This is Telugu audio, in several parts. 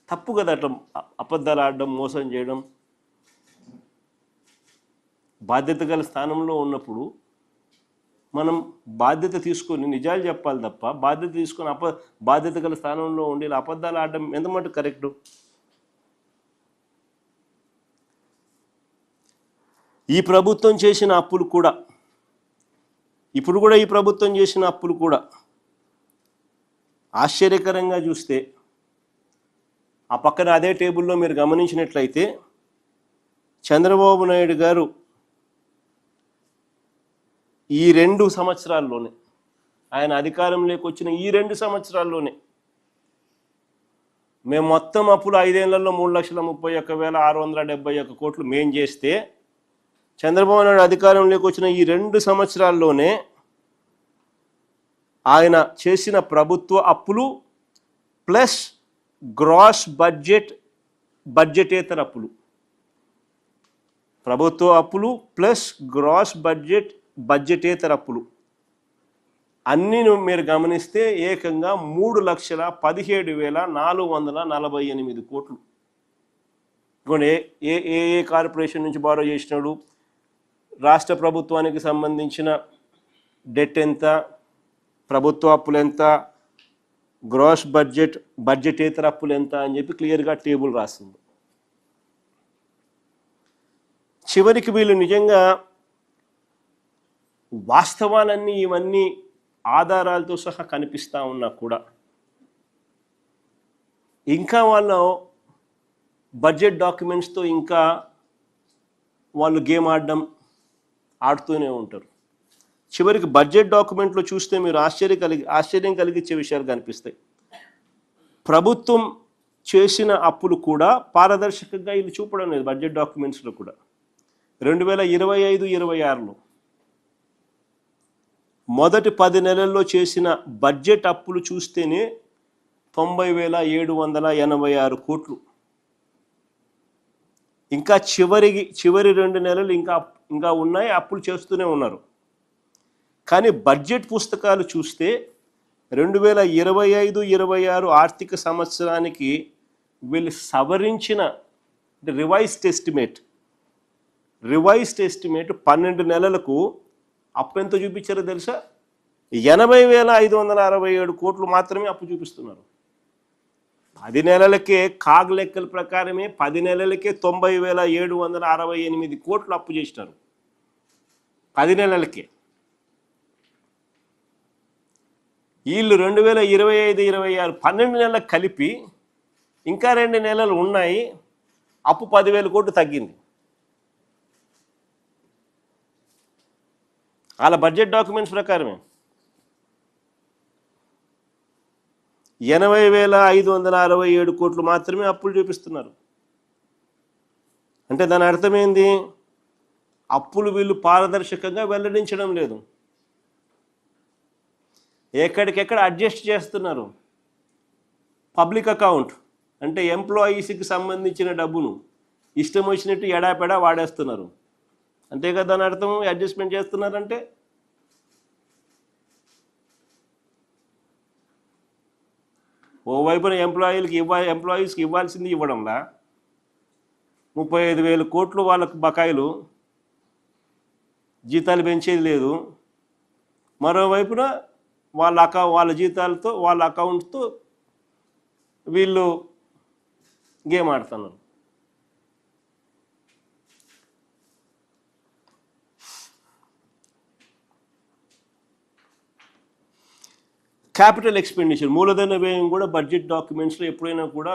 తప్పు కదా అట్లా అబద్ధాలు ఆడడం, మోసం చేయడం. బాధ్యత గల స్థానంలో ఉన్నప్పుడు మనం బాధ్యత తీసుకొని నిజాలు చెప్పాలి తప్ప, బాధ్యత తీసుకొని బాధ్యత గల స్థానంలో ఉండి ఇలా అబద్ధాలు ఆడడం ఎంత మటు కరెక్టు? ఈ ప్రభుత్వం చేసిన అప్పులు కూడా, ఇప్పుడు కూడా ఈ ప్రభుత్వం చేసిన అప్పులు కూడా ఆశ్చర్యకరంగా చూస్తే, ఆ పక్కన అదే టేబుల్లో మీరు గమనించినట్లయితే చంద్రబాబు నాయుడు గారు ఈ 2 సంవత్సరాల్లోనే, ఆయన అధికారంలోకి వచ్చిన ఈ 2 సంవత్సరాల్లోనే మేము మొత్తం అప్పులు 5 ఏళ్లలో 3,31,671 కోట్లు మేం చేస్తే, చంద్రబాబు నాయుడు అధికారంలోకి వచ్చిన ఈ 2 సంవత్సరాల్లోనే ఆయన చేసిన ప్రభుత్వ అప్పులు ప్లస్ గ్రాస్ బడ్జెటేతర అప్పులు, ప్రభుత్వ అప్పులు ప్లస్ గ్రాస్ బడ్జెటేతర అప్పులు అన్నీ మీరు గమనిస్తే ఏకంగా 3,17,448 కోట్లు. ఏ ఏ ఏ కార్పొరేషన్ నుంచి బారో చేసినాడు, రాష్ట్ర ప్రభుత్వానికి సంబంధించిన డెట్ ఎంత, ప్రభుత్వ అప్పులు ఎంత, గ్రాస్ బడ్జెటేతర అప్పులు ఎంత అని చెప్పి క్లియర్గా టేబుల్ రాస్తుంది. చివరికి వీళ్ళు నిజంగా వాస్తవాలన్నీ ఇవన్నీ ఆధారాలతో సహా కనిపిస్తూ ఉన్నా కూడా ఇంకా వాళ్ళు బడ్జెట్ డాక్యుమెంట్స్తో ఇంకా వాళ్ళు గేమ్ ఆడుతూనే ఉంటారు. చివరికి బడ్జెట్ డాక్యుమెంట్లో చూస్తే మీరు ఆశ్చర్యం కలిగించే విషయాలు కనిపిస్తాయి. ప్రభుత్వం చేసిన అప్పులు కూడా పారదర్శకంగా వీళ్ళు చూపడం లేదు. బడ్జెట్ డాక్యుమెంట్స్లో కూడా 2025-26లో మొదటి 10 నెలల్లో చేసిన బడ్జెట్ అప్పులు చూస్తేనే 90,786 కోట్లు. ఇంకా చివరి 2 నెలలు ఇంకా ఉన్నాయి, అప్పులు చేస్తూనే ఉన్నారు. కానీ బడ్జెట్ పుస్తకాలు చూస్తే 2025-26 ఆర్థిక సంవత్సరానికి వీళ్ళు సవరించిన రివైజ్డ్ ఎస్టిమేట్ 12 నెలలకు అప్పు ఎంత చూపించారో తెలుసా? 80,567 కోట్లు మాత్రమే అప్పు చూపిస్తున్నారు. 10 నెలలకే కాగ్ లెక్కల ప్రకారమే 10 నెలలకే 90,768 కోట్లు అప్పు చేసినారు. 10 నెలలకే. వీళ్ళు 2025-26 12 నెలలకు కలిపి ఇంకా 2 నెలలు ఉన్నాయి, అప్పు 10,000 కోట్లు తగ్గింది. వాళ్ళ బడ్జెట్ డాక్యుమెంట్స్ ప్రకారమే 80,567 కోట్లు మాత్రమే అప్పులు చూపిస్తున్నారు. అంటే దాని అర్థమైంది, అప్పులు వీళ్ళు పారదర్శకంగా వెల్లడించడం లేదు, ఎక్కడికెక్కడ అడ్జస్ట్ చేస్తున్నారు. పబ్లిక్ అకౌంట్ అంటే ఎంప్లాయీస్కి సంబంధించిన డబ్బును ఇష్టం వచ్చినట్టు ఎడాపెడా వాడేస్తున్నారు. అంతే కదా దాని అర్థం, అడ్జస్ట్మెంట్ చేస్తున్నారంటే. ఓవైపున ఎంప్లాయీస్కి ఇవ్వాల్సింది ఇవ్వడంలా 35,000 కోట్లు వాళ్ళకు బకాయిలు, జీతాలు పెంచేది లేదు. మరోవైపున వాళ్ళ జీతాలతో వాళ్ళ అకౌంట్తో వీళ్ళు గేమ్ ఆడుతున్నారు. క్యాపిటల్ ఎక్స్పెండిచర్, మూలధన వ్యయం కూడా బడ్జెట్ డాక్యుమెంట్స్లో ఎప్పుడైనా కూడా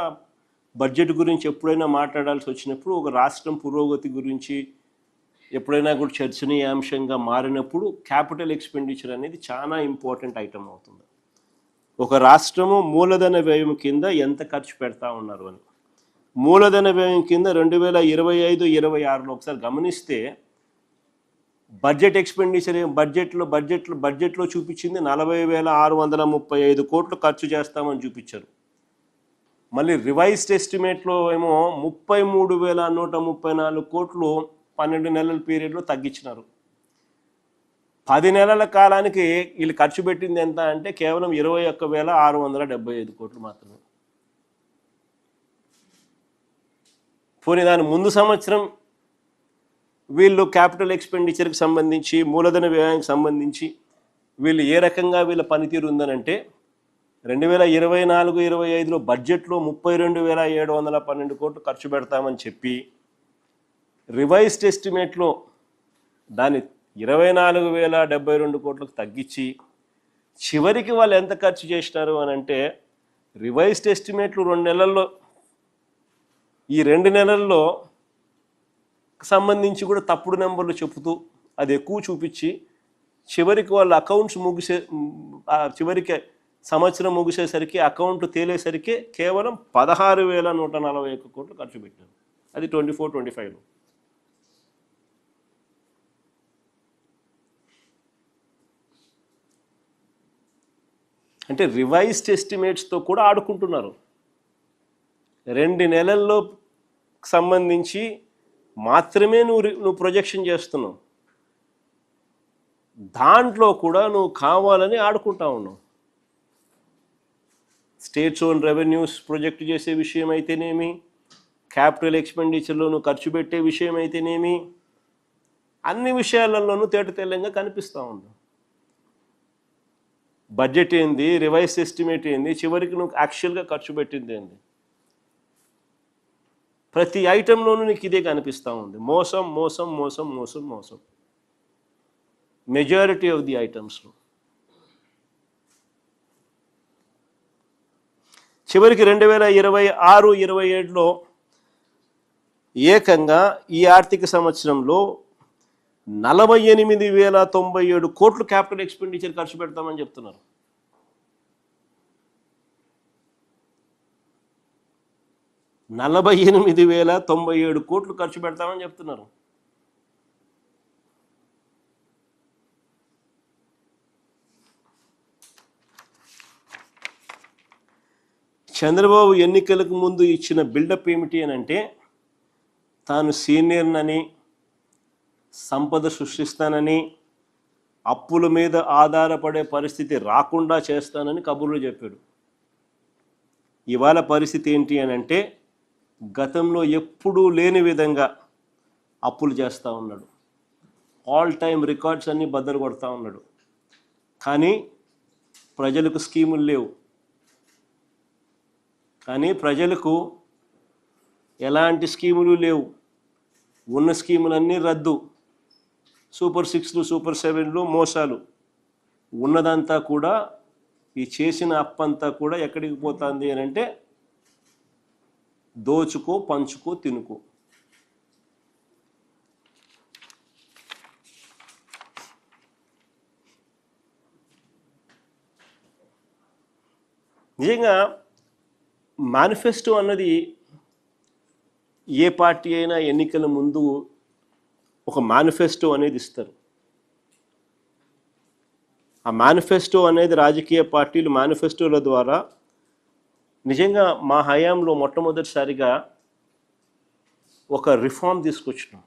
బడ్జెట్ గురించి ఎప్పుడైనా మాట్లాడాల్సి వచ్చినప్పుడు, ఒక రాష్ట్రం పురోగతి గురించి ఎప్పుడైనా కూడా చర్చనీయాంశంగా మారినప్పుడు క్యాపిటల్ ఎక్స్పెండిచర్ అనేది చాలా ఇంపార్టెంట్ ఐటమ్ అవుతుంది. ఒక రాష్ట్రము మూలధన వ్యయం కింద ఎంత ఖర్చు పెడతా ఉన్నారు అని. మూలధన వ్యయం కింద 2025-26లో ఒకసారి గమనిస్తే బడ్జెట్ ఎక్స్పెండిచర్ బడ్జెట్లో చూపించింది 40,635 కోట్లు ఖర్చు చేస్తామని చూపించారు. మళ్ళీ రివైజ్డ్ ఎస్టిమేట్లో ఏమో 33,134 కోట్లు 12 నెలల పీరియడ్లో తగ్గించినారు. 10 నెలల కాలానికి వీళ్ళు ఖర్చు పెట్టింది ఎంత అంటే కేవలం 21,675 కోట్లు మాత్రమే. పోనీ దాని ముందు సంవత్సరం వీళ్ళు క్యాపిటల్ ఎక్స్పెండిచర్కి సంబంధించి మూలధన వ్యయానికి సంబంధించి వీళ్ళు ఏ రకంగా వీళ్ళ పనితీరు ఉందనంటే 2024-25లో బడ్జెట్లో 32,712 కోట్లు ఖర్చు పెడతామని చెప్పి రివైజ్డ్ ఎస్టిమేట్లో దాన్ని 24,072 కోట్లకు తగ్గించి చివరికి వాళ్ళు ఎంత ఖర్చు చేసినారు అని అంటే రివైజ్డ్ ఎస్టిమేట్లు 2 నెలల్లో ఈ 2 నెలల్లో సంబంధించి కూడా తప్పుడు నెంబర్లు చెబుతూ అది ఎక్కువ చూపించి చివరికి వాళ్ళ అకౌంట్స్ చివరికి సంవత్సరం ముగిసేసరికి అకౌంట్ తేలేసరికి కేవలం 16,141 కోట్లు ఖర్చు పెట్టారు. అది 24-25లో. అంటే రివైజ్డ్ ఎస్టిమేట్స్తో కూడా ఆడుకుంటున్నారు. 2 నెలల్లో సంబంధించి మాత్రమే నువ్వు ప్రొజెక్షన్ చేస్తున్నావు, దాంట్లో కూడా నువ్వు కావాలని ఆడుకుంటా ఉన్నావు. స్టేట్స్ ఓన్ రెవెన్యూస్ ప్రొజెక్ట్ చేసే విషయం అయితేనేమి, క్యాపిటల్ ఎక్స్పెండిచర్లో నువ్వు ఖర్చు పెట్టే విషయం అయితేనేమి, అన్ని విషయాలలోనూ తేటతెల్లంగా కనిపిస్తూ ఉంది. బడ్జెట్ ఏంది, రివైజ్ ఎస్టిమేట్ ఏంది, చివరికి నువ్వు యాక్చువల్గా ఖర్చు పెట్టింది ఏంది, ప్రతి ఐటెంలోనూ నీకు ఇదే కనిపిస్తూ ఉంది. మోసం మోసం మోసం మోసం మోసం మెజారిటీ ఆఫ్ ది ఐటమ్స్లో. చివరికి 2026-27లో ఏకంగా ఈ ఆర్థిక సంవత్సరంలో 48,097 కోట్లు క్యాపిటల్ ఎక్స్పెండిచర్ ఖర్చు పెడతామని చెప్తున్నారు. కోట్లు ఖర్చు పెడతామని చెప్తున్నారు. చంద్రబాబు ఎన్నికలకు ముందు ఇచ్చిన బిల్డప్ ఏమిటి అని అంటే తాను సీనియర్నని, సంపద సృష్టిస్తానని, అప్పుల మీద ఆధారపడే పరిస్థితి రాకుండా చేస్తానని కబుర్లు చెప్పాడు. ఇవాళ పరిస్థితి ఏంటి అని అంటే గతంలో ఎప్పుడూ లేని విధంగా అప్పులు చేస్తూ ఉన్నాడు. ఆల్ టైమ్ రికార్డ్స్ అన్నీ బద్దలు కొడతా ఉన్నాడు. కానీ ప్రజలకు స్కీములు లేవు. ఎలాంటి స్కీములు లేవు. ఉన్న స్కీములన్నీ రద్దు. సూపర్ 6లు, సూపర్ 7లు మోసాలు. ఉన్నదంతా కూడా ఈ చేసిన అప్పంతా కూడా ఎక్కడికి పోతుంది అని అంటే దోచుకో, పంచుకో, తినుకో. నిజంగా మేనిఫెస్టో అన్నది ఏ పార్టీ అయినా ఎన్నికల ముందు ఒక మేనిఫెస్టో అనేది ఇస్తారు. ఆ మేనిఫెస్టో అనేది రాజకీయ పార్టీలు మేనిఫెస్టోల ద్వారా నిజంగా మా హయాంలో మొట్టమొదటిసారిగా ఒక రిఫార్మ్ తీసుకొచ్చినాం.